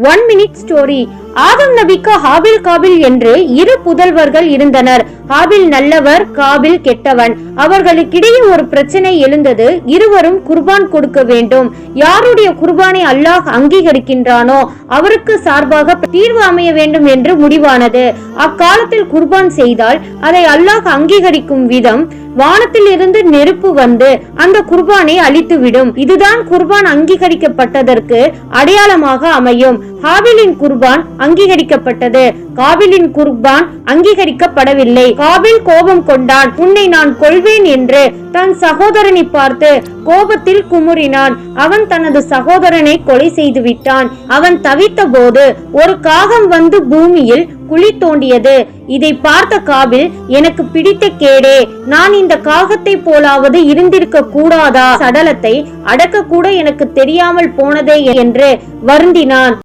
1 minute story. Adam நபிக்கு ஹாபில் காபில் என்று இரு புதல்வர்கள் இருந்தனர். ஹாபில் நல்லவர், காபில் கெட்டவன். அவர்களுக்கிடையே ஒரு பிரச்சனை எழுந்தது. இருவரும் குர்பான் கொடுக்க வேண்டும். யாருடைய குர்பானை அல்லாஹ் அங்கீகரிக்கின்றானோ அவருக்கு சார்பாக தீர்வு அமைய வேண்டும் என்று முடிவானது. அக்காலத்தில் குர்பான் செய்தால் அதை அல்லாஹ் அங்கீகரிக்கும் விதம் வானத்தில் இருந்து நெருப்பு வந்து அந்த குர்பானை அழித்துவிடும். இதுதான் குர்பான் அங்கீகரிக்கப்பட்டதற்கு அடையாளமாக அமையும். ஹாபிலின் குர்பான் அங்கீகரிக்கப்பட்டது. காபிலின் குர்பான் அங்கீகரிக்கப்படவில்லை. காபில் கோபம் கொண்டான். உன்னை நான் கொள்வேன் என்று தன் சகோதரனை பார்த்து கோபத்தில் குமுறினான். அவன் தனது சகோதரனை கொலை செய்து விட்டான். அவன் தவித்த போது ஒரு காகம் வந்து பூமியில் குழி தோண்டியது. இதை பார்த்த காபில், எனக்கு பிடித்த கேடே, நான் இந்த காகத்தை போலாவது இருந்திருக்க கூடாதா? சடலத்தை அடக்க கூட எனக்கு தெரியாமல் போனதே என்று வருந்தினான்.